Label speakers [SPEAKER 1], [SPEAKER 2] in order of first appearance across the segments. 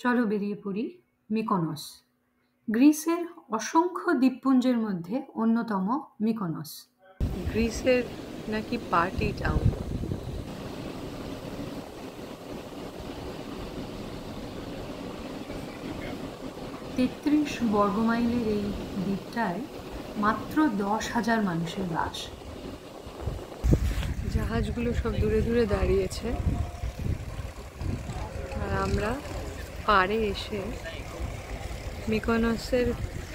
[SPEAKER 1] চলো বেরিয়ে পড়ি মিকোনস। গ্রিসের অসংখ্য দ্বীপপুঞ্জের মধ্যে অন্যতম মিকোনস।
[SPEAKER 2] গ্রিসের নাকি পার্টি টাউন।
[SPEAKER 1] ৩৩ বর্গমাইলের এই দ্বীপটায় মাত্র 10,000 মানুষের বাস।
[SPEAKER 2] জাহাজগুলো সব দূরে দূরে দাঁড়িয়েছে আর আমরা পাড়ে এসে মিকোনসের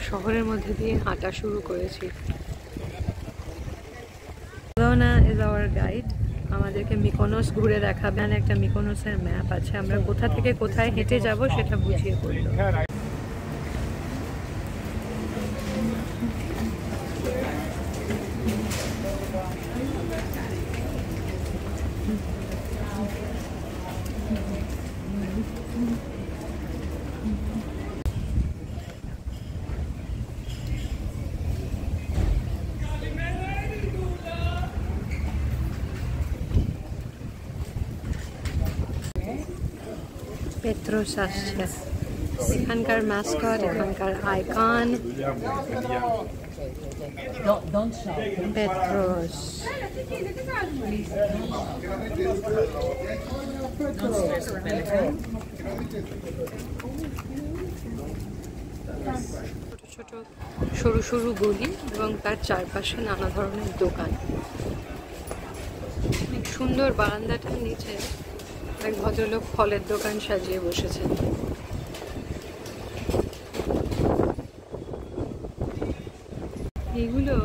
[SPEAKER 2] শহরের মধ্যে দিয়ে হাঁটা শুরু করেছি। রওনা ইজ আওয়ার গাইড, আমাদেরকে মিকোনস ঘুরে দেখাবেন। একটা মিকোনসের ম্যাপ আছে, আমরা কোথা থেকে কোথায় হেঁটে যাব সেটা বুঝিয়ে বলল। পেট্রোস আসছে, এখানকার ম্যাসকট, এখানকার আইকন পেট্রোস। ছোট ছোট সরু সরু গলি এবং তার চারপাশে নানা ধরনের দোকান। অনেক সুন্দর বারান্দাটার নিচে এক ভদ্রলোক ফলের দোকান সাজিয়ে বসেছেন। এগুলো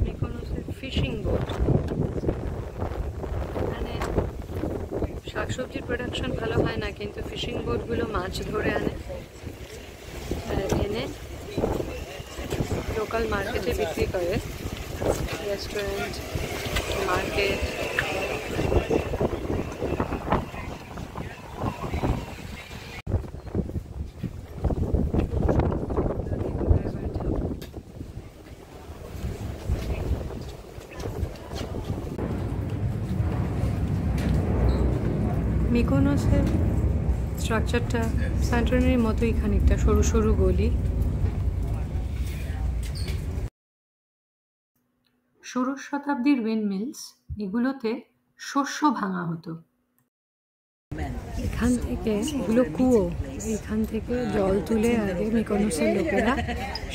[SPEAKER 2] মিকোনসের ফিশিং বোট। মানে শাকসবজির প্রোডাকশন ভালো হয় না, কিন্তু ফিশিং বোটগুলো মাছ ধরে আনে, এনে লোকাল মার্কেটে বিক্রি করে। রেস্টুরেন্ট, মার্কেট, মিকোনসের স্ট্রাকচারটা স্যান্টোরিনির মতোই, খানিকটা সরু সরু গলি।
[SPEAKER 1] ষোড়শ শতাব্দীর উইন্ডমিলস, এগুলোতে শস্য ভাঙা হতো।
[SPEAKER 2] এখান থেকে, এগুলো কুয়ো, এখান থেকে জল তুলে আগে মিকোনসের লোকেরা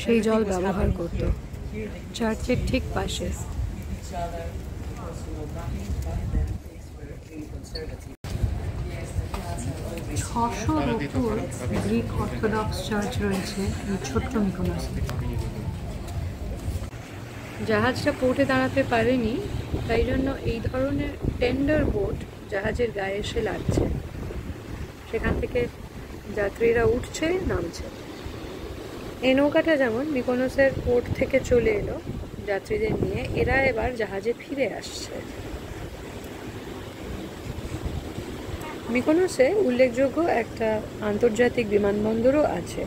[SPEAKER 2] সেই জল ব্যবহার করত। চার্চের ঠিক পাশে।
[SPEAKER 1] ছশোর ওপর গ্রিক অর্থোডক্স চার্চ রয়েছে এই ছোট্ট মিকোনসে।
[SPEAKER 2] জাহাজটা পোর্টে দাঁড়াতে পারেনি, তাই জন্য এই ধরনের টেন্ডার বোট জাহাজের গায়ে এসে লাগছে। সেখান থেকে যাত্রীরা উঠছে, নামছে। এই নৌকাটা যেমন মিকোনসের পোর্ট থেকে চলে এলো যাত্রীদের নিয়ে, এরা এবার জাহাজে ফিরে আসছে। মিকোনসে উল্লেখযোগ্য একটা আন্তর্জাতিক বিমানবন্দরও আছে।